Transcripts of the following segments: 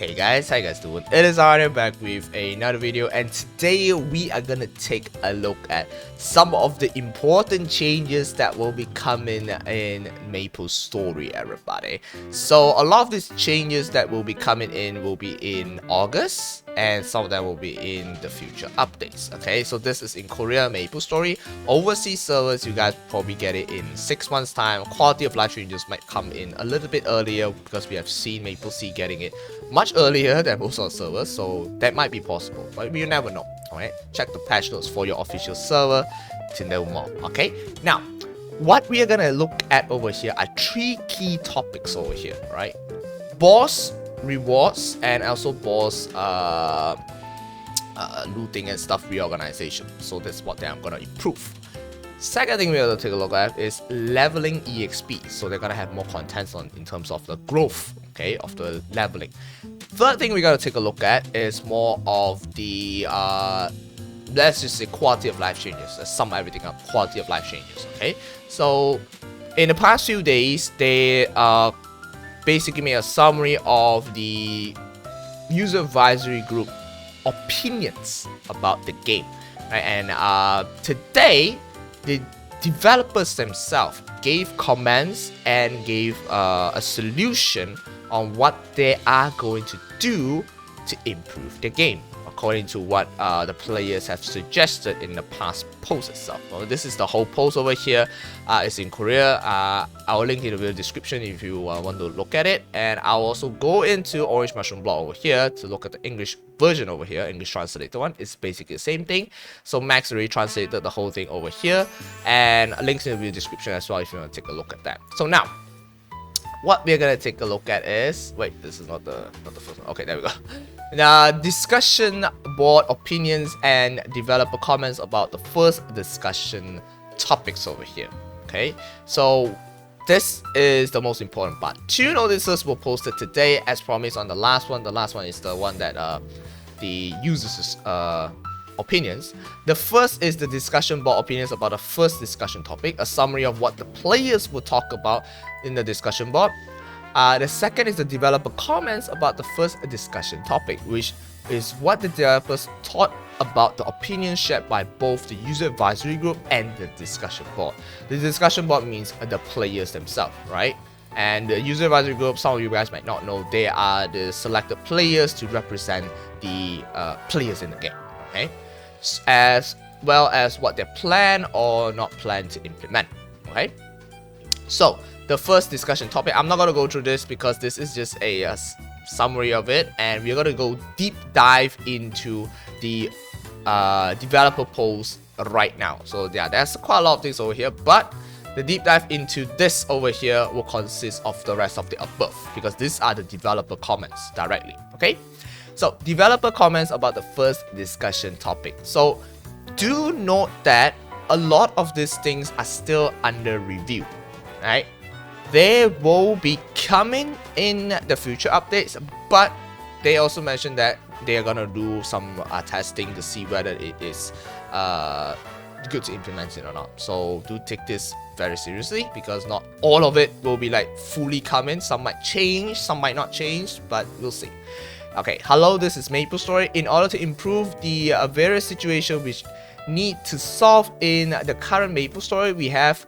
Hey guys, how you guys doing? It is Arden back with another video, and today we are gonna take a look at some of the important changes that will be coming in MapleStory, everybody. So a lot of these changes that will be coming in will be in August, and some of them will be in the future updates. Okay, so this is in Korea MapleStory. Overseas servers, you guys probably get it in 6 months time. Quality of life changes might come in a little bit earlier because we have seen MapleSea getting it much earlier than most of the servers, so that might be possible, but you never know. Alright, check the patch notes for your official server to know more. Okay, now what we are gonna look at over here are 3 key topics over here, right? Boss rewards and also boss looting and stuff reorganization. So that's what I'm gonna improve. Second thing we're gonna take a look at is leveling EXP. So they're gonna have more content on in terms of the growth, okay, of the leveling. Third thing we gotta take a look at is more of the let's just say quality of life changes. Let's sum everything up. Quality of life changes. Okay. So in the past few days, they basically made a summary of the user advisory group opinions about the game, right? And today, the developers themselves gave comments and gave a solution on what they are going to do to improve the game, according to what the players have suggested in the past post itself. Well, this is the whole post over here. It's in Korea. I'll link in the video description if you want to look at it, and I'll also go into Orange Mushroom blog over here to look at the English version over here. English translated one. It's basically the same thing. So Max already translated the whole thing over here, and links in the video description as well if you want to take a look at that. So now, what we're gonna take a look at is, wait, this is not the first one. Okay, there we go. Now, discussion board opinions and developer comments about the first discussion topics over here. Okay, so this is the most important part. 2 notices were posted today as promised on the last one. The last one is the one that the users opinions. The first is the discussion board opinions about the first discussion topic, a summary of what the players will talk about in the discussion board. The second is the developer comments about the first discussion topic, which is what the developers thought about the opinions shared by both the user advisory group and the discussion board. The discussion board means the players themselves, right? And the user advisory group, some of you guys might not know, they are the selected players to represent the players in the game, okay? As well as what they plan or not plan to implement, okay? So the first discussion topic, I'm not going to go through this because this is just a summary of it, and we're going to go deep dive into the developer post right now. So yeah, there's quite a lot of things over here, but the deep dive into this over here will consist of the rest of the above, because these are the developer comments directly, okay? So developer comments about the first discussion topic. So do note that a lot of these things are still under review, right? They will be coming in the future updates, but they also mentioned that they are gonna do some testing to see whether it is good to implement it or not. So do take this very seriously, because not all of it will be like fully coming. Some might change, some might not change, but we'll see. Okay, hello, this is MapleStory. In order to improve the various situations which need to solve in the current MapleStory, we have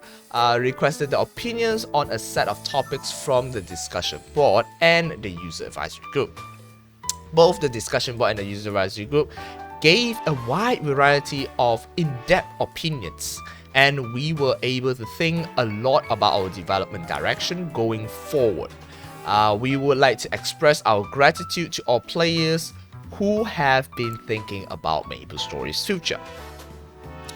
requested the opinions on a set of topics from the discussion board and the user advisory group. Both the discussion board and the user advisory group gave a wide variety of in-depth opinions, and we were able to think a lot about our development direction going forward. We would like to express our gratitude to all players who have been thinking about MapleStory's future.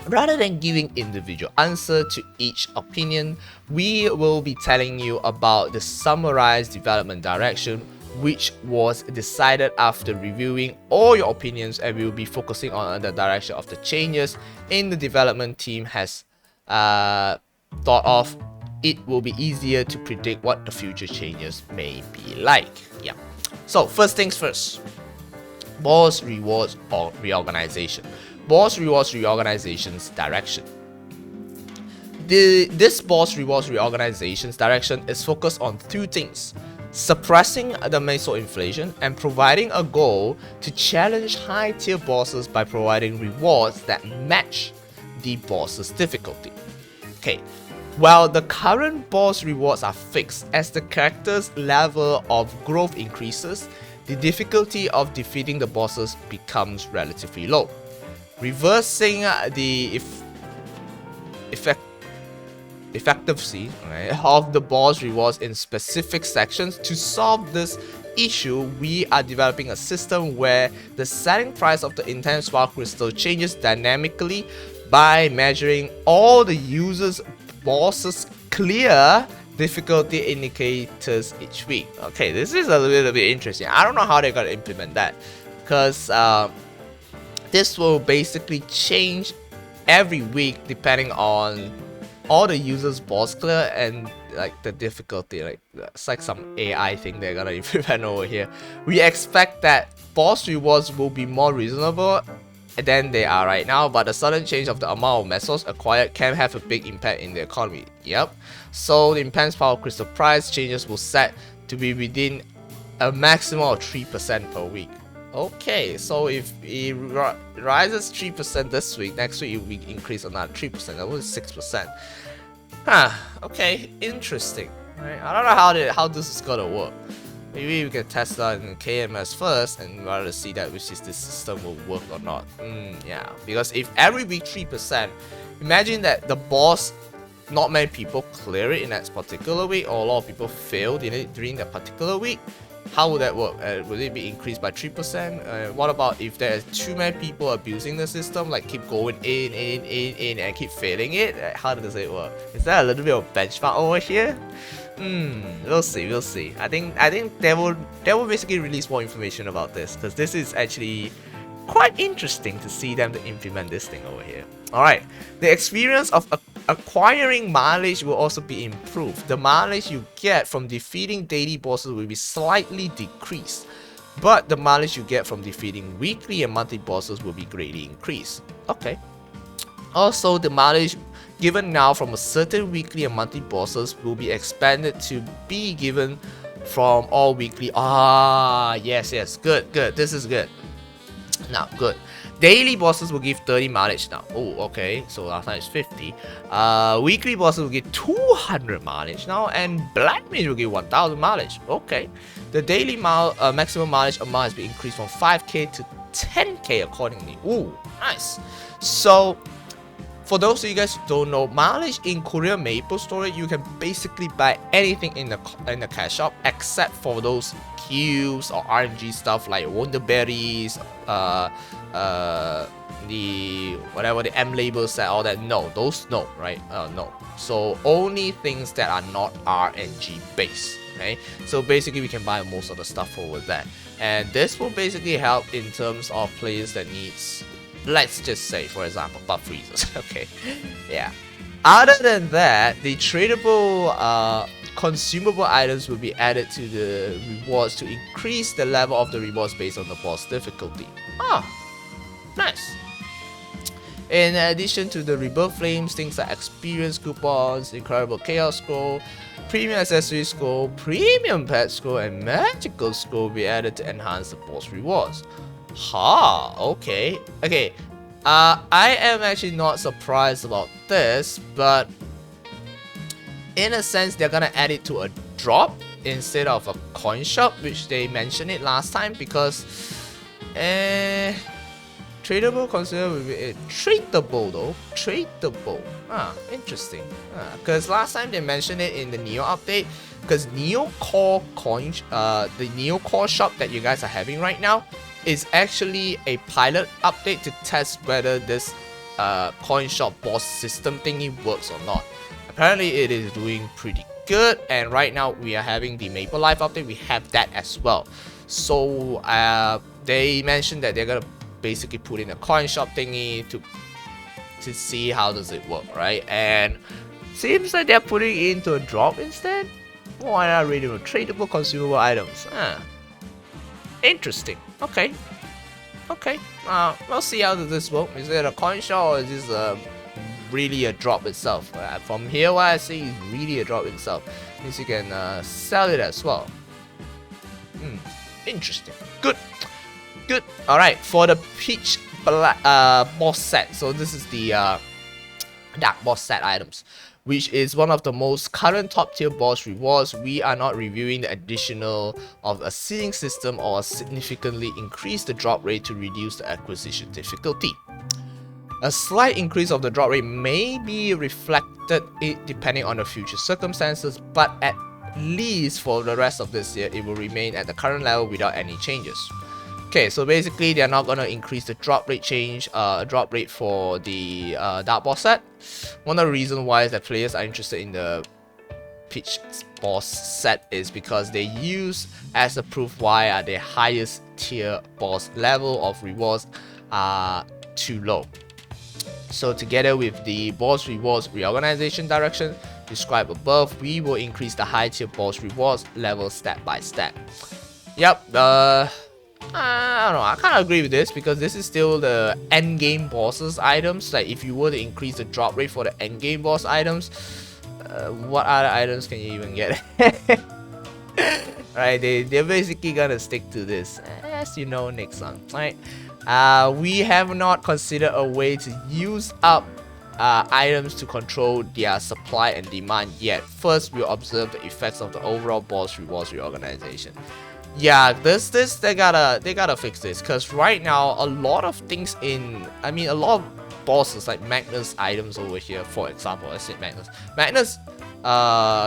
Rather than giving individual answer to each opinion, we will be telling you about the summarized development direction, which was decided after reviewing all your opinions, and we will be focusing on the direction of the changes in the development team has thought of. It will be easier to predict what the future changes may be like. Yeah. So first things first, boss rewards or reorganization. Boss rewards reorganization's direction. This boss rewards reorganization's direction is focused on 2 things: suppressing the meso inflation, and providing a goal to challenge high-tier bosses by providing rewards that match the boss's difficulty. Okay, while the current boss rewards are fixed, as the character's level of growth increases, the difficulty of defeating the bosses becomes relatively low. Reversing the effectiveness of the boss rewards in specific sections. To solve this issue, we are developing a system where the selling price of the intense spark crystal changes dynamically by measuring all the users' bosses' clear difficulty indicators each week. Okay, this is a little bit interesting. I don't know how they're gonna implement that, because this will basically change every week depending on all the users' boss clear and like the difficulty. Like it's like some AI thing they're gonna implement over here. We expect that boss rewards will be more reasonable than they are right now, but the sudden change of the amount of mesos acquired can have a big impact in the economy. Yep. So the intense power crystal price changes will set to be within a maximum of 3% per week. Okay, so if it rises 3% this week, next week it will increase another 3%. That was 6%. Okay, interesting. Right? I don't know how this is gonna work. Maybe we can test that in KMS first and rather see that which is this system will work or not. Yeah, because if every week 3%, imagine that the boss, not many people clear it in that particular week, or a lot of people failed in it during that particular week. How would that work? Will it be increased by 3%? What about if there's too many people abusing the system, like keep going in and keep failing it? How does it work? Is there a little bit of benchmark over here? We'll see. I think they will basically release more information about this, because this is actually quite interesting to see them to implement this thing over here. Alright, the experience of acquiring mileage will also be improved. The mileage you get from defeating daily bosses will be slightly decreased, but the mileage you get from defeating weekly and monthly bosses will be greatly increased. Okay. Also, the mileage given now from a certain weekly and monthly bosses will be expanded to be given from all weekly. Yes, good. This is good. Now, good. Daily bosses will give 30 mileage now. Oh, okay. So last time it's 50. Weekly bosses will give 200 mileage now, and Black Mage will give 1000 mileage. Okay. The daily maximum mileage amount has been increased from 5k to 10k accordingly. Ooh, nice. So, for those of you guys who don't know, mileage in Korea MapleStory, you can basically buy anything in the cash shop except for those cubes or RNG stuff like Wonderberries, the M label set, all that. No, those no, right? No. So only things that are not RNG based. Okay, so basically we can buy most of the stuff over there, and this will basically help in terms of players that needs, let's just say, for example, buff freezers. Okay, yeah. Other than that, the tradable consumable items will be added to the rewards to increase the level of the rewards based on the boss difficulty. Nice. In addition to the rebirth flames, things like experience coupons, incredible chaos scroll, premium accessory scroll, premium pet scroll, and magical scroll will be added to enhance the boss rewards. Okay. I am actually not surprised about this, but in a sense they're gonna add it to a drop instead of a coin shop, which they mentioned it last time, because tradable consider will be tradable though. Tradable. Interesting. Because last time they mentioned it in the Neo update, because Neo Core coin, the Neo Core shop that you guys are having right now is actually a pilot update to test whether this coin shop boss system thingy works or not. Apparently it is doing pretty good, and right now we are having the Maple Life update. We have that as well. So they mentioned that they're gonna basically put in a coin shop thingy to see how does it work, right? And seems like they're putting it into a drop instead. Why not reading tradable consumable items? Interesting. Okay. We'll see how does this work. Is it a coin shop or is this really a drop itself? From here, what I see is really a drop itself. Means you can sell it as well. Interesting. Good. All right, for the Peach boss set. So this is the dark boss set items, which is one of the most current top tier boss rewards. We are not reviewing the additional of a seeding system or significantly increase the drop rate to reduce the acquisition difficulty. A slight increase of the drop rate may be reflected depending on the future circumstances, but at least for the rest of this year, it will remain at the current level without any changes. Okay, so basically they're not gonna increase the drop rate drop rate for the dark boss set. One of the reasons why is that players are interested in the Peach boss set is because they use as a proof why are the highest tier boss level of rewards are too low. So together with the boss rewards reorganization direction described above, we will increase the high tier boss rewards level step by step. Yep, I don't know, I kind of agree with this because this is still the end game bosses items. Like if you were to increase the drop rate for the end game boss items, what other items can you even get? Right, they're basically gonna stick to this, as you know, next one, right? We have not considered a way to use up items to control their supply and demand yet. First, we'll observe the effects of the overall boss rewards reorganization. Yeah, they gotta fix this, because right now a lot of things a lot of bosses like Magnus items over here, for example, let's say Magnus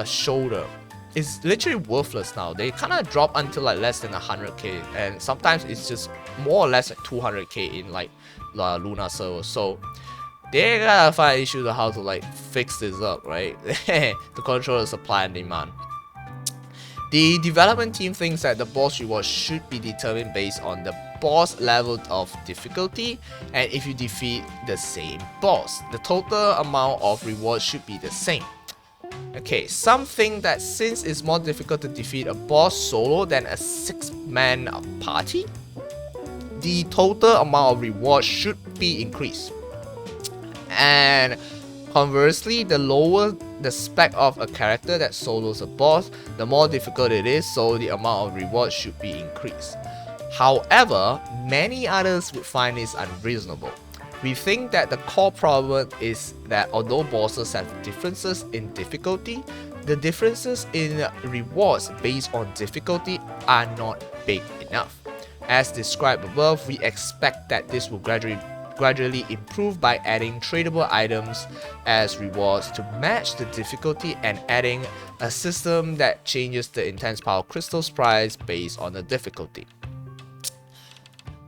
shoulder is literally worthless now. They kind of drop until like less than 100k, and sometimes it's just more or less like 200k in like Luna server. So they gotta find issues on how to like fix this up, right? To control the supply and demand. The development team thinks that the boss reward should be determined based on the boss level of difficulty, and if you defeat the same boss, the total amount of rewards should be the same. Okay, some think that since it's more difficult to defeat a boss solo than a 6-man party, the total amount of rewards should be increased. And conversely, the lower the spec of a character that solos a boss, the more difficult it is, so the amount of rewards should be increased. However, many others would find this unreasonable. We think that the core problem is that although bosses have differences in difficulty, the differences in rewards based on difficulty are not big enough. As described above, we expect that this will gradually improve by adding tradable items as rewards to match the difficulty and adding a system that changes the intense power crystals price based on the difficulty.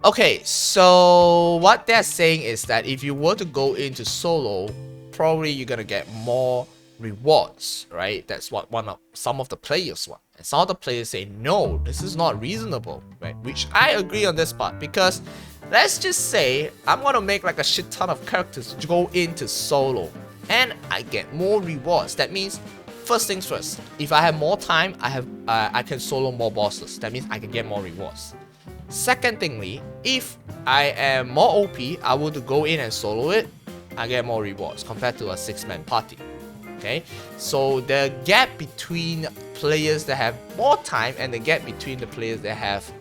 Okay, so what they're saying is that if you were to go into solo, probably you're gonna get more rewards, right? That's what some of the players want. And some of the players say, no, this is not reasonable, right? Which I agree on this part, because let's just say I'm gonna make like a shit ton of characters to go into solo and I get more rewards. That means, first things first, if I have more time, I can solo more bosses. That means I can get more rewards. Second thingly, if I am more OP, I would go in and solo it, I get more rewards compared to a 6-man party. Okay, so the gap between players that have more time and the gap between the players that have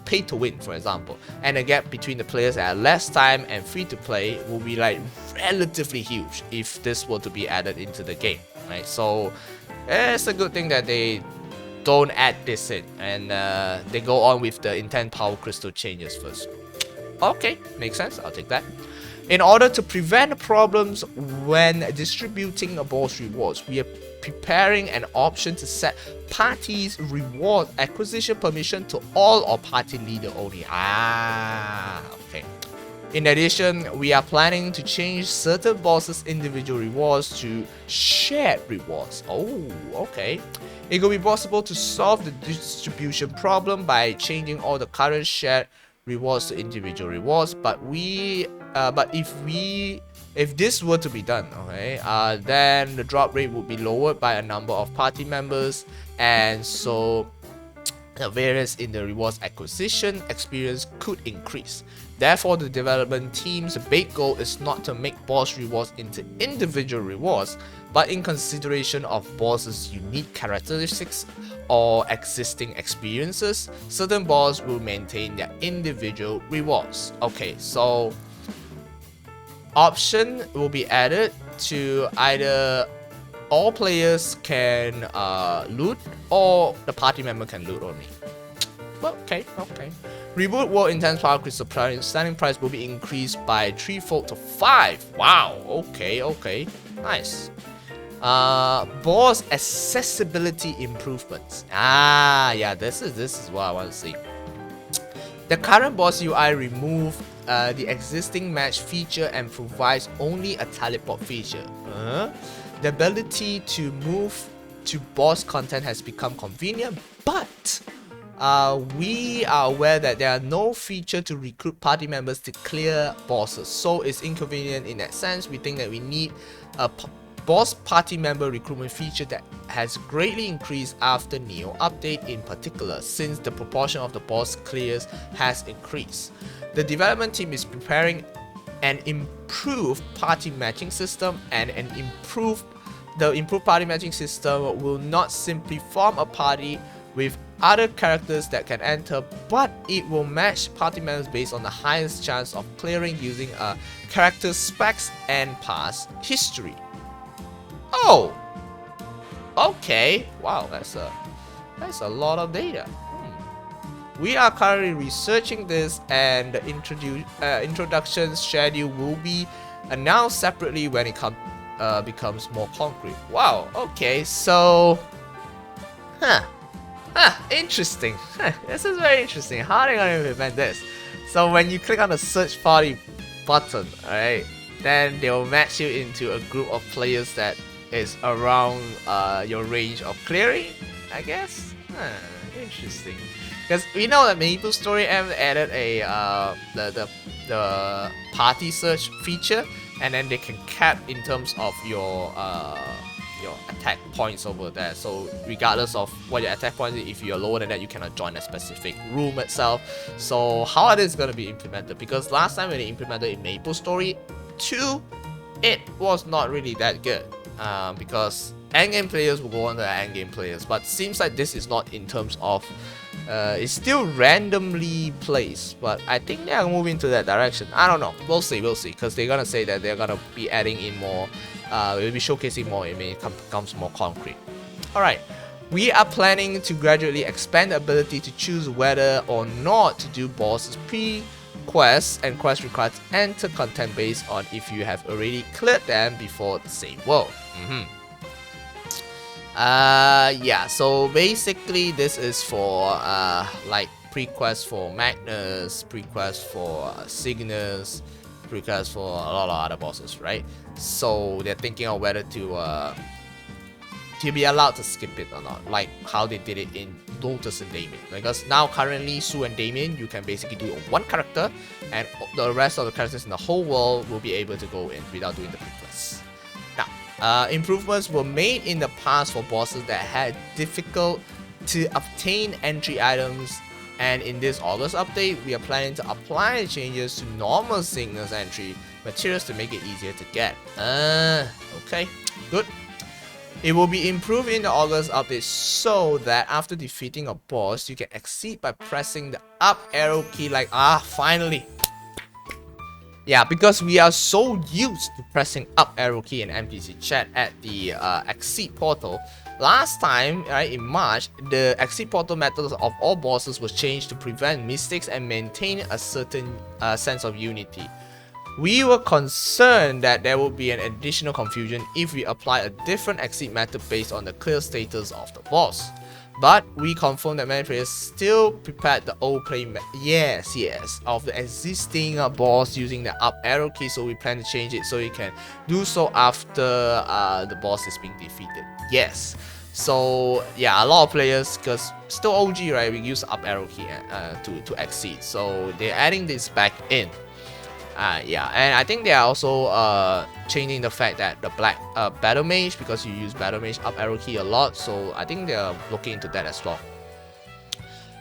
pay to win, for example, and the gap between the players that have less time and free to play will be like relatively huge if this were to be added into the game, right? So it's a good thing that they don't add this in, and they go on with the intent power crystal changes first. Okay, makes sense, I'll take that. In order to prevent problems when distributing boss rewards, we are preparing an option to set parties reward acquisition permission to all or party leader only. Okay. In addition, we are planning to change certain bosses' individual rewards to shared rewards. Oh, okay. It could be possible to solve the distribution problem by changing all the current shared rewards to individual rewards, but if this were to be done, okay, then the drop rate would be lowered by a number of party members, and so The variance in the rewards acquisition experience could increase. Therefore, the development team's big goal is not to make boss rewards into individual rewards, but in consideration of bosses' unique characteristics or existing experiences, certain bosses will maintain their individual rewards. Okay, so option will be added to either all players can loot or the party member can loot only. Well, okay. Reboot World Intense Power Crystal selling price will be increased by 3-fold to 5. Wow, okay. Nice. Boss accessibility improvements. Yeah, this is what I want to see. The current boss UI removed the existing match feature and provides only a teleport feature. The ability to move to boss content has become convenient, but we are aware that there are no feature to recruit party members to clear bosses, so it's inconvenient in that sense. We think that we need a boss party member recruitment feature that has greatly increased after Neo update, in particular since the proportion of the boss clears has increased. The development team is preparing an improved party matching system, and the improved party matching system will not simply form a party with other characters that can enter, but it will match party members based on the highest chance of clearing using a character's specs and past history. Oh, okay. Wow, that's a lot of data. We are currently researching this, and the introduction schedule will be announced separately when it becomes more concrete. Wow, okay, so interesting. This is very interesting. How are they going to implement this? So when you click on the search party button, alright, then they will match you into a group of players that is around your range of clearing, I guess. Interesting. Because we know that MapleStory added a the party search feature, and then they can cap in terms of your attack points over there. So regardless of what your attack point is, if you're lower than that, you cannot join a specific room itself. So how are this going to be implemented? Because last time when they implemented in MapleStory 2, it was not really that good. Because endgame players will go on to the endgame players, but seems like this is not in terms of it's still randomly placed, but I think they are moving to that direction. I don't know. We'll see, because they're gonna say that they're gonna be adding in more. We'll be showcasing more. It may becomes more concrete. All right. We are planning to gradually expand the ability to choose whether or not to do bosses pre-quests and quest required to enter content based on if you have already cleared them before the same world. Yeah, so basically this is for like pre-quest for Magnus, pre-quest for Cygnus, pre-quest for a lot of other bosses, right? So they're thinking of whether to be allowed to skip it or not, like how they did it in Lotus and Damien. Because now currently Sue and Damien, you can basically do it on one character, and the rest of the characters in the whole world will be able to go in without doing the pre-quests. Now, improvements were made in the past for bosses that had difficult to obtain entry items, and in this August update, we are planning to apply changes to normal Cygnus entry materials to make it easier to get. Okay, good. It will be improved in the August update so that after defeating a boss, you can exceed by pressing the up arrow key like, finally. Yeah, because we are so used to pressing up arrow key in NPC chat at the exceed portal. Last time, right, in March, the exceed portal methods of all bosses was changed to prevent mistakes and maintain a certain sense of unity. We were concerned that there would be an additional confusion if we apply a different exceed method based on the clear status of the boss. But we confirmed that many players still prepared the old play of the existing boss using the up arrow key, so we plan to change it so you can do so after the boss is being defeated. Yes. So yeah, a lot of players, because still OG, right, we use up arrow key to exceed. So they're adding this back in. Yeah, and I think they are also changing the fact that the black battle mage, because you use battle mage up arrow key a lot, so I think they are looking into that as well.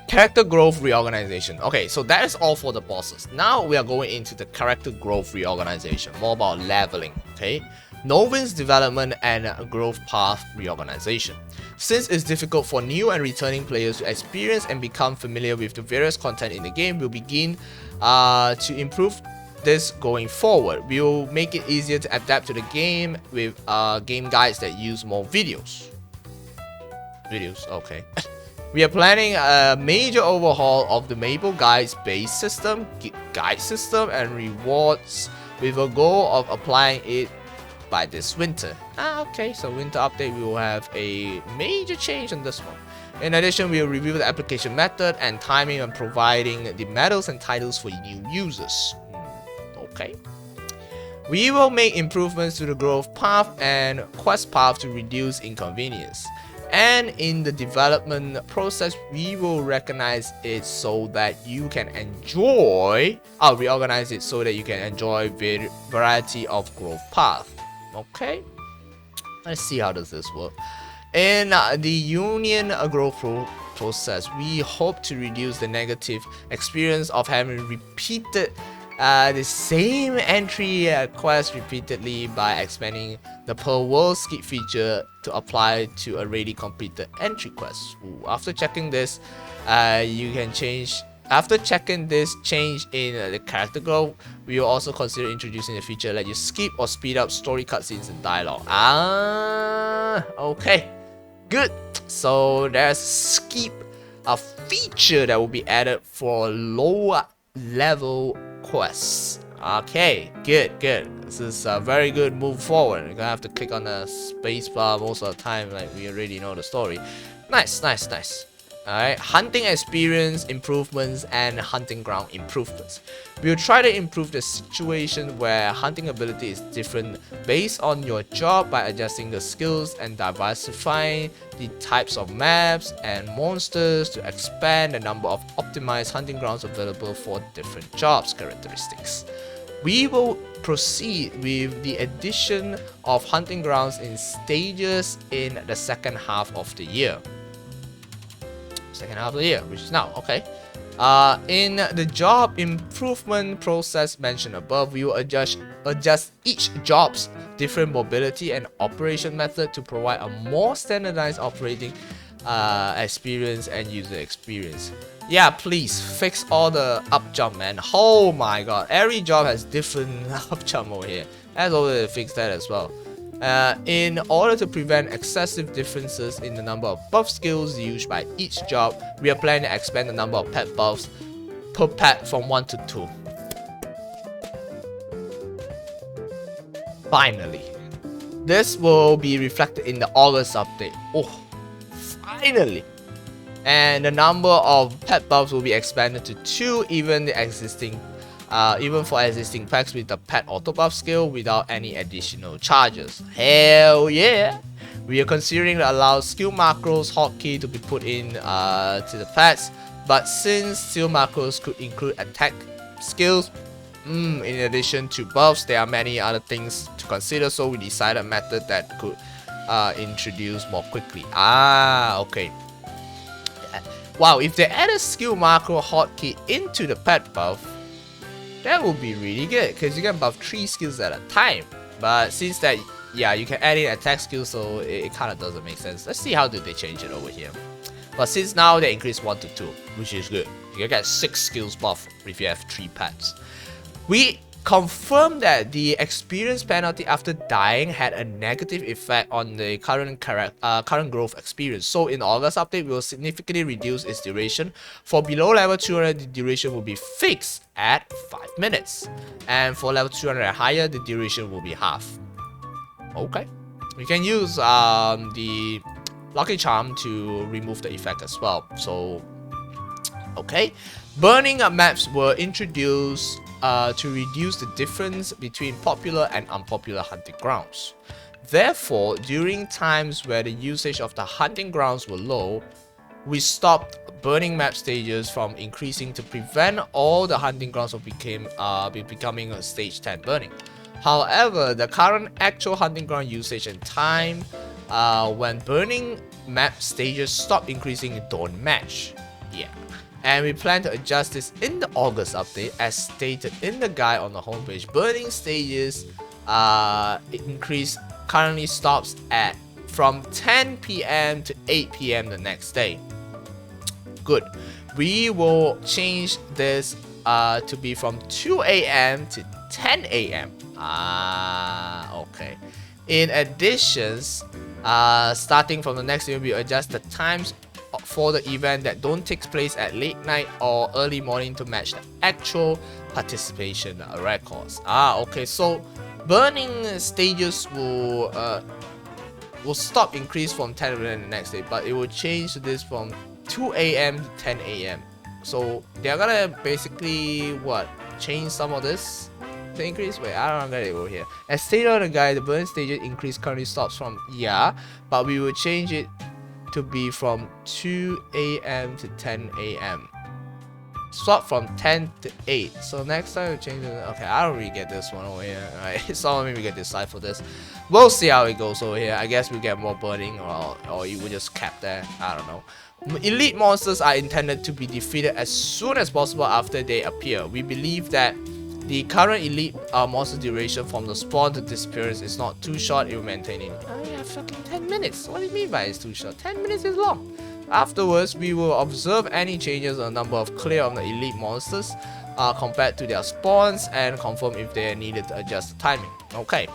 Character growth reorganization. Okay, so that is all for the bosses. Now we are going into the character growth reorganization, more about leveling. Okay, Novin's development and growth path reorganization. Since it's difficult for new and returning players to experience and become familiar with the various content in the game, we'll begin to improve this going forward. We'll make it easier to adapt to the game with game guides that use more videos. Okay. We are planning a major overhaul of the Maple Guides base system, guide system, and rewards with a goal of applying it by this winter. Okay, so winter update, we will have a major change on this one. In addition, we will review the application method and timing and providing the medals and titles for new users. Okay. We will make improvements to the growth path and quest path to reduce inconvenience. And in the development process, we will recognize it so that you can enjoy, reorganize it so that you can enjoy variety of growth path. Okay, let's see how does this work. In the union growth process, we hope to reduce the negative experience of having repeated the same entry quest repeatedly by expanding the per world skip feature to apply to already completed entry quests. After checking this, you can change. After checking this change in the character growth, we will also consider introducing a feature that you skip or speed up story cutscenes and dialogue. Okay, good. So there's skip, a feature that will be added for lower level quests. Okay, good. This is a very good move forward. You're gonna have to click on the spacebar most of the time, like we already know the story. Nice. Alright, hunting experience improvements and hunting ground improvements. We'll try to improve the situation where hunting ability is different based on your job by adjusting the skills and diversifying the types of maps and monsters to expand the number of optimized hunting grounds available for different jobs characteristics. We will proceed with the addition of hunting grounds in stages in the second half of the year. Which is now. Okay, in the job improvement process mentioned above, we will adjust each job's different mobility and operation method to provide a more standardized operating experience and user experience. Yeah, please fix all the up jump, man. Oh my god, every job has different up jump over here. As always, fix that as well. In order to prevent excessive differences in the number of buff skills used by each job, we are planning to expand the number of pet buffs per pet from 1 to 2. Finally, this will be reflected in the August update. Oh, finally! And the number of pet buffs will be expanded to 2, even for existing packs with the pet auto buff skill without any additional charges. Hell yeah! We are considering to allow skill macros hotkey to be put in to the pets, but since skill macros could include attack skills, in addition to buffs, there are many other things to consider, so we decided a method that could introduce more quickly. Okay. Wow, if they add a skill macro hotkey into the pet buff, that would be really good, because you can buff 3 skills at a time. But since that, yeah, you can add in attack skills, so it kind of doesn't make sense. Let's see how do they change it over here. But since now they increase 1 to 2, which is good. You can get 6 skills buff if you have 3 pets. We confirmed that the experience penalty after dying had a negative effect on the current growth experience. So in August update, we will significantly reduce its duration. For below level 200, the duration will be fixed at 5 minutes. And for level 200 and higher, the duration will be half. Okay. We can use the Lucky Charm to remove the effect as well. So, okay. Burning maps were introduced to reduce the difference between popular and unpopular hunting grounds. Therefore, during times where the usage of the hunting grounds were low, we stopped burning map stages from increasing to prevent all the hunting grounds from becoming a stage 10 burning. However, the current actual hunting ground usage and time when burning map stages stop increasing don't match. Yeah. And we plan to adjust this in the August update as stated in the guide on the homepage. Burning stages increase currently stops at from 10 p.m. to 8 p.m. the next day. Good. We will change this to be from 2 a.m. to 10 a.m. Okay. In addition, starting from the next year, we adjust the times for the event that don't take place at late night or early morning to match the actual participation records. Okay. So burning stages will stop increase from 10 a.m. the next day, but it will change this from 2 a.m. to 10 a.m. So they're gonna basically what? Change some of this to increase? Wait, I don't get it over here. As stated on the guide, the burning stages increase currently stops from but we will change it to be from 2 a.m. to 10 a.m. Swap from 10 to 8. So next time we change it. Okay, I don't really get this one over here. Alright, someone maybe get decide for this. We'll see how it goes over here. I guess we get more burning or you will just cap there. I don't know. Elite monsters are intended to be defeated as soon as possible after they appear. We believe that the current elite monster duration from the spawn to disappearance is not too short. It will maintain it. Oh yeah, fucking 10 minutes. What do you mean by it's too short? 10 minutes is long. Afterwards, we will observe any changes on the number of clear of the elite monsters compared to their spawns and confirm if they are needed to adjust the timing. Okay.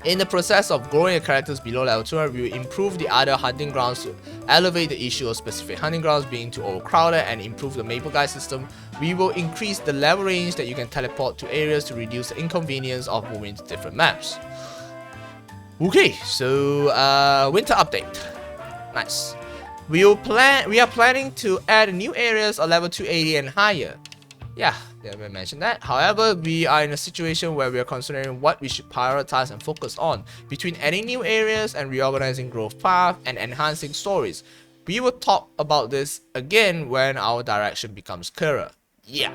In the process of growing the characters below level 200, we will improve the other hunting grounds to elevate the issue of specific hunting grounds being too overcrowded and improve the Maple Guide system. We will increase the level range that you can teleport to areas to reduce the inconvenience of moving to different maps. Okay, so winter update. Nice. We are planning to add new areas of level 280 and higher. Yeah, I mentioned that. However, we are in a situation where we are considering what we should prioritize and focus on between adding new areas and reorganizing growth path and enhancing stories. We will talk about this again when our direction becomes clearer. Yeah.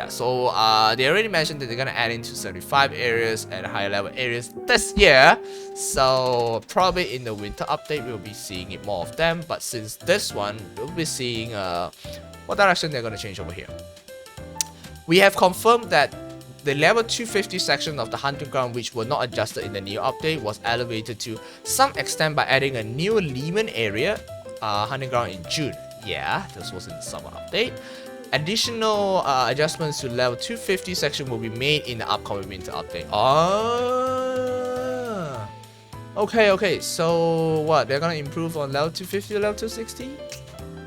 So they already mentioned that they're gonna add into 75 areas and higher level areas this year. So probably in the winter update we'll be seeing it more of them. But since this one, we'll be seeing what direction they're gonna change over here. We have confirmed that the level 250 section of the hunting ground, which were not adjusted in the new update, was elevated to some extent by adding a new Lehman area hunting ground in June. Yeah, this was in the summer update. Additional adjustments to level 250 section will be made in the upcoming winter update. Okay. So what? They're gonna improve on level 250 to level 260?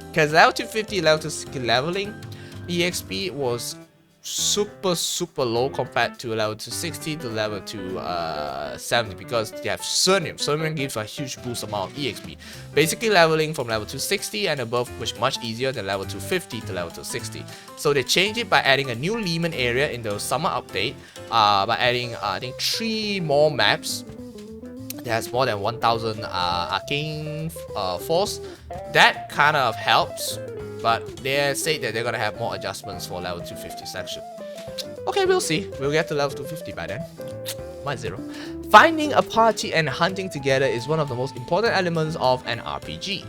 Because level 250, level 260 leveling EXP was super low compared to level 260 to level 270 because they have Cernium. Cernium gives a huge boost amount of EXP. Basically leveling from level 260 and above was much easier than level 250 to level 260. So they changed it by adding a new Lehman area in the summer update by adding I think 3 more maps. It has more than 1000 arcane force. That kind of helps. But they say that they're gonna have more adjustments for level 250 section. Okay, we'll see. We'll get to level 250 by then. -0. Finding a party and hunting together is one of the most important elements of an RPG.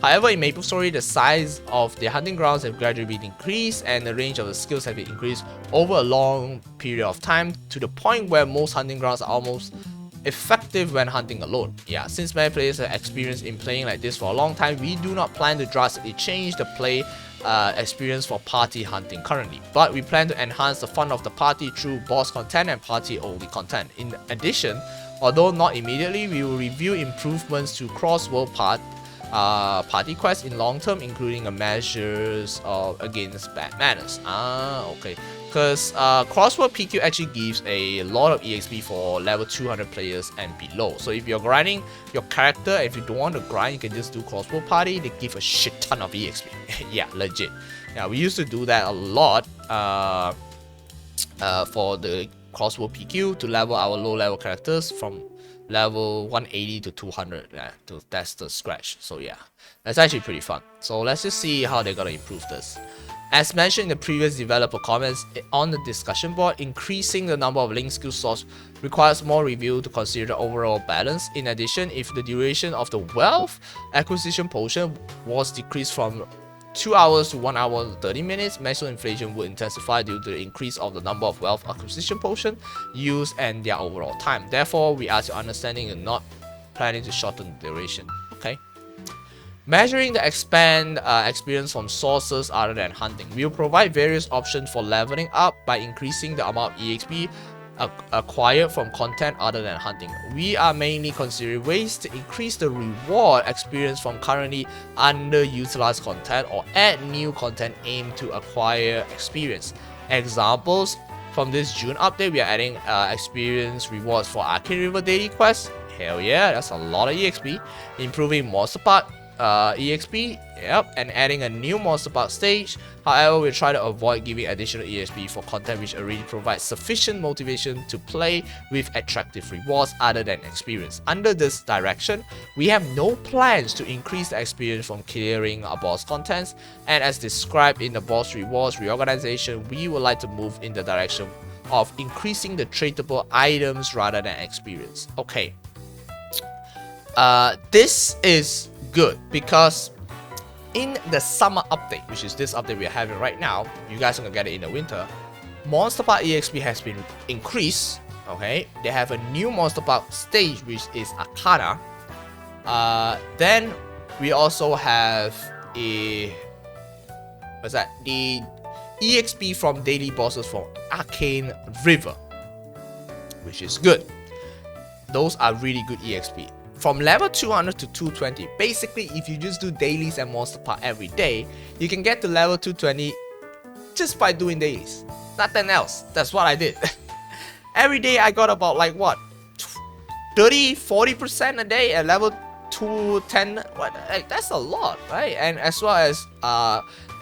However, in MapleStory, the size of the hunting grounds have gradually been increased and the range of the skills have been increased over a long period of time to the point where most hunting grounds are almost effective when hunting alone. Yeah, since many players have experience in playing like this for a long time, we do not plan to drastically change the play experience for party hunting currently, but we plan to enhance the fun of the party through boss content and party only content. In addition, although not immediately, we will review improvements to cross-world party quests in long term, including measures against bad manners. Okay. Because crossword PQ actually gives a lot of EXP for level 200 players and below. So if you're grinding your character, if you don't want to grind, you can just do crossword party. They give a shit ton of EXP. Yeah, legit. Yeah, we used to do that a lot for the crossword PQ to level our low level characters from level 180 to 200. Yeah, that's the scratch. So yeah, that's actually pretty fun. So let's just see how they're gonna improve this. As mentioned in the previous developer comments on the discussion board, increasing the number of link skill slots requires more review to consider the overall balance. In addition, if the duration of the wealth acquisition potion was decreased from 2 hours to 1 hour and 30 minutes. Maximum inflation will intensify due to the increase of the number of wealth acquisition potion used and their overall time. Therefore, we ask your understanding and not planning to shorten the duration. Okay. Measuring the expand experience from sources other than hunting. We will provide various options for leveling up by increasing the amount of EXP acquired from content other than hunting. We are mainly considering ways to increase the reward experience from currently underutilized content or add new content aimed to acquire experience. Examples from this June update, we are adding experience rewards for Arcane River daily quests. Hell yeah, that's a lot of EXP. Improving Monster Park EXP, yep, and adding a new Monster Park stage. However, we try to avoid giving additional EXP for content which already provides sufficient motivation to play with attractive rewards other than experience. Under this direction, we have no plans to increase the experience from clearing our boss contents, and as described in the boss rewards reorganization, we would like to move in the direction of increasing the tradable items rather than experience. Okay. This is good because in the summer update, which is this update we are having right now, you guys are gonna get it in the winter. Monster Park EXP has been increased. Okay, they have a new Monster Park stage which is Arcana. Then we also have the EXP from daily bosses from Arcane River, which is good. Those are really good EXP. From level 200 to 220, basically if you just do dailies and Monster Park every day, you can get to level 220 just by doing dailies. Nothing else. That's what I did. Every day I got about like what? 30-40% a day at level 210. What? Like, that's a lot, right? And as well as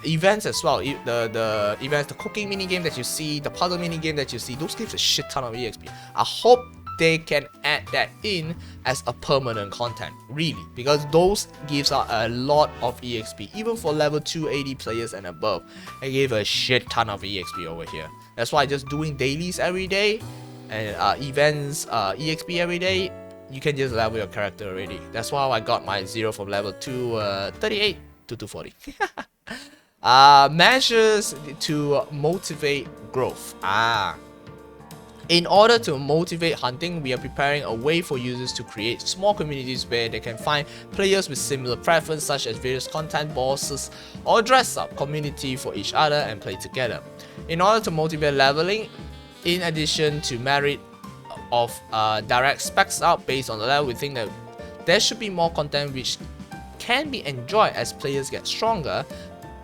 events as well. The events, the cooking mini game that you see, the puzzle mini game that you see, those gives a shit ton of EXP. I hope they can add that in as a permanent content, really, because those gives out a lot of EXP, even for level 280 players and above. They gave a shit ton of EXP over here. That's why just doing dailies every day and events EXP every day, you can just level your character already. That's why I got my 0 from level 238 to 240. Measures to motivate growth. In order to motivate hunting, we are preparing a way for users to create small communities where they can find players with similar preferences such as various content bosses or dress up community for each other and play together. In order to motivate leveling, in addition to merit of direct specs up based on the level, we think that there should be more content which can be enjoyed as players get stronger.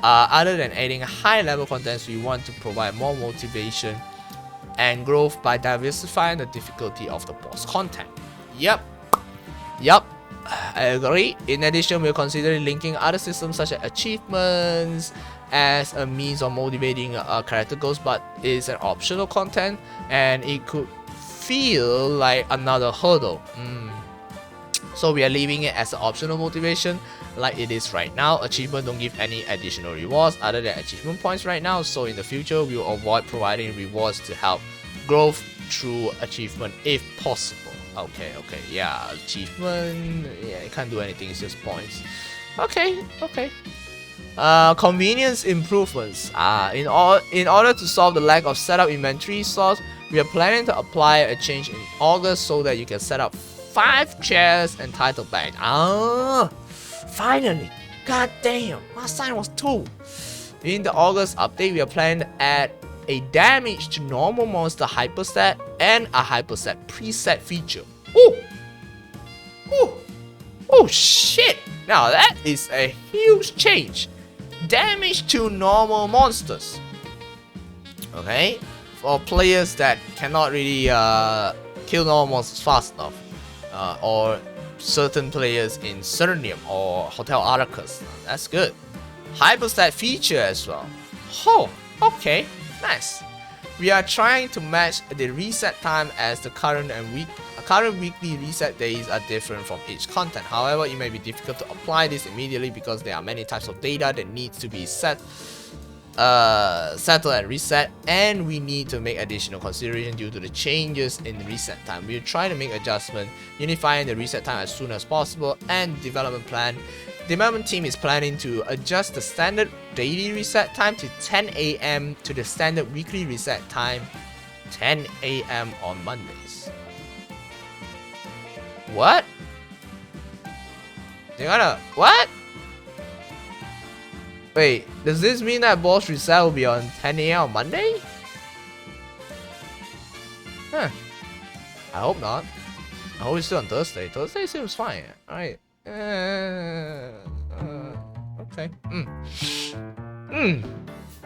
Other than adding high level contents, we want to provide more motivation and growth by diversifying the difficulty of the boss content. Yep, I agree. In addition, we're considering linking other systems such as achievements as a means of motivating character goals, but it's an optional content and it could feel like another hurdle. So we are leaving it as an optional motivation like it is right now. Achievement don't give any additional rewards other than achievement points right now, so in the future we will avoid providing rewards to help growth through achievement if possible. Okay, yeah, achievement, yeah, you can't do anything, it's just points. Okay. Convenience improvements. In order to solve the lack of setup inventory slots, we are planning to apply a change in August so that you can set up 5 chairs and title bank. Finally! God damn! Last time was 2. In the August update, we are planning to add a damage to normal monster hyperset and a hyperset preset feature. Oh shit! Now that is a huge change. Damage to normal monsters. Okay? For players that cannot really kill normal monsters fast enough. Or certain players in Cernium or Hotel Arcus. That's good. Hyperstat feature as well. Oh, okay, nice. We are trying to match the reset time as the current weekly reset days are different from each content. However, it may be difficult to apply this immediately because there are many types of data that needs to be settled and reset, and we need to make additional consideration due to the changes in the reset time. We'll try to make adjustment, unifying the reset time as soon as possible, and development plan development team is planning to adjust the standard daily reset time to 10 a.m. to the standard weekly reset time 10 a.m. on Mondays. What? They're gonna what? Wait, does this mean that boss reset will be on 10 a.m. on Monday? Huh. I hope not. I hope it's still on Thursday. Thursday seems fine. Alright. Okay.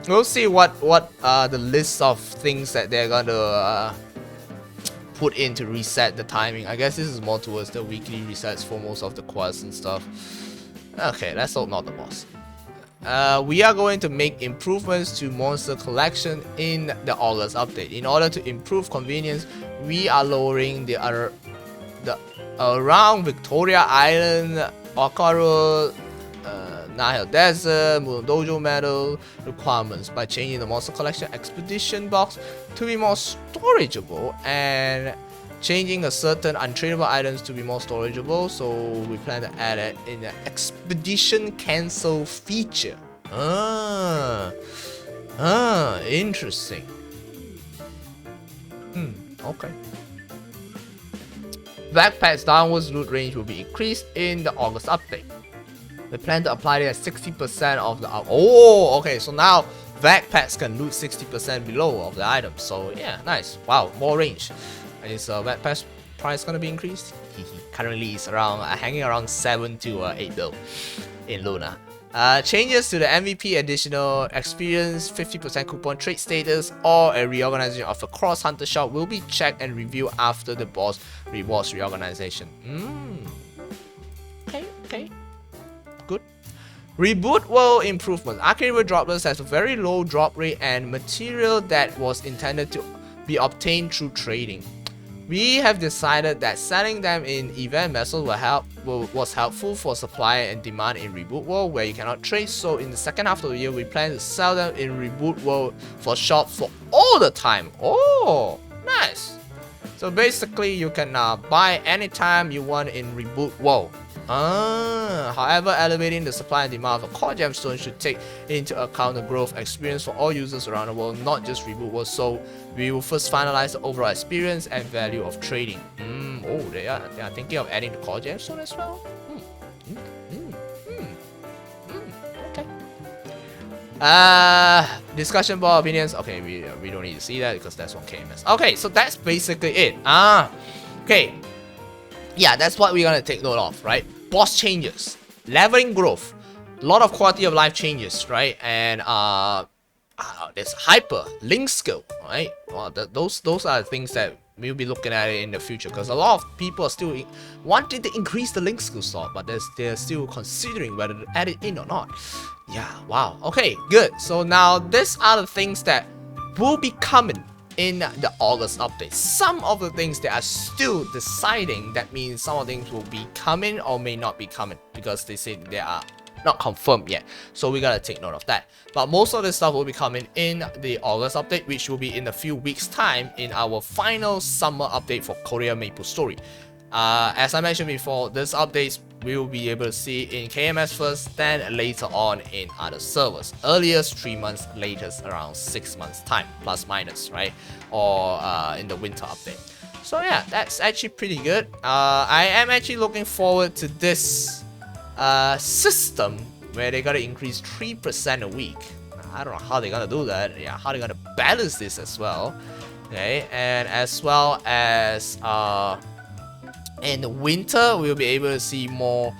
We'll see what the list of things that they're gonna put in to reset the timing. I guess this is more towards the weekly resets for most of the quests and stuff. Okay, let's hope not the boss. We are going to make improvements to monster collection in the August update. In order to improve convenience, we are lowering the around Victoria Island, Okaro, Nihil Desert, Moon Dojo Medal requirements by changing the monster collection expedition box to be more storageable and changing a certain untradeable items to be more storageable. So we plan to add it in the expedition cancel feature. Interesting. Okay. Backpack's downwards loot range will be increased in the August update. We plan to apply it at 60% of the okay, so now backpacks can loot 60% below of the items. So yeah, nice. Wow, more range. Is backpack price gonna be increased? Currently it's around hanging around 7 to 8 bill in Luna. Changes to the MVP additional experience, 50% coupon trade status, or a reorganization of a cross hunter shop will be checked and reviewed after the boss rewards reorganization. Okay. Good. Reboot world improvements. Arcade world droplets has a very low drop rate and material that was intended to be obtained through trading. We have decided that selling them in event vessels was helpful for supply and demand in Reboot World where you cannot trade. So in the second half of the year, we plan to sell them in Reboot World for shop for all the time. Oh, nice. So basically, you can buy anytime you want in Reboot World. However, elevating the supply and demand of a core gemstone should take into account the growth experience for all users around the world, not just Reboot World. So we will first finalize the overall experience and value of trading. Oh, they are thinking of adding the core gemstone as well. Okay. Discussion board opinions. Okay, we don't need to see that because that's on KMS. Okay, so that's basically it. Okay. Yeah, that's what we're gonna take note of, right? Boss changes, leveling growth, a lot of quality of life changes, right? And there's hyper link skill, right? Well, those are things that we'll be looking at in the future because a lot of people are still wanting to increase the link skill slot, but they're still considering whether to add it in or not. Yeah, wow. Okay, good. So now these are the things that will be coming in the August update. Some of the things they are still deciding, that means some of the things will be coming or may not be coming because they say they are not confirmed yet. So we gotta take note of that. But most of the stuff will be coming in the August update, which will be in a few weeks time in our final summer update for Korea MapleStory. As I mentioned before, this updates we will be able to see in KMS first, then later on in other servers. Earliest 3 months, latest around 6 months time, plus minus, right? Or in the winter update. So yeah, that's actually pretty good. I am actually looking forward to this system where they gotta increase 3% a week. I don't know how they're gonna do that. Yeah, how they're gonna balance this as well. Okay, and as well as in the winter, we'll be able to see more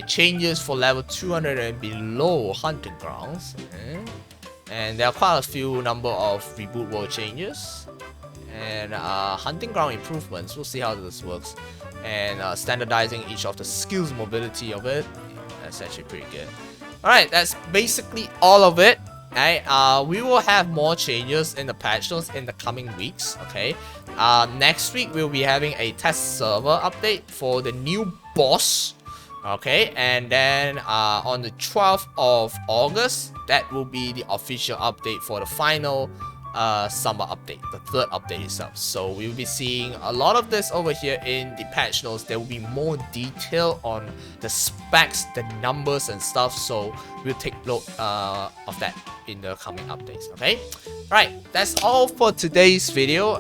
changes for level 200 and below hunting grounds. Okay. And there are quite a few number of Reboot World changes. And hunting ground improvements, we'll see how this works. And standardizing each of the skills mobility of it. That's actually pretty good. Alright, that's basically all of it. Okay, we will have more changes in the patch notes in the coming weeks. Okay, next week we'll be having a test server update for the new boss. Okay, and then on the 12th of August, that will be the official update for the final summer update, the third update itself. So we will be seeing a lot of this over here in the patch notes. There will be more detail on the specs, the numbers and stuff. So we'll take note of that in the coming updates. Okay, right, that's all for today's video.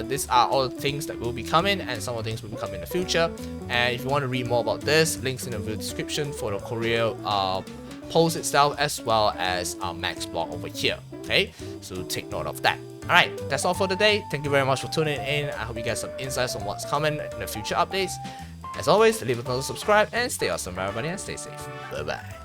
These are all the things that will be coming, and some of the things will be coming in the future. And if you want to read more about this, links in the video description for the Korea post itself, as well as our Max blog over here. Okay, so take note of that. Alright, that's all for today. Thank you very much for tuning in. I hope you get some insights on what's coming in the future updates. As always, leave a note, subscribe, and stay awesome, everybody, and stay safe. Bye bye.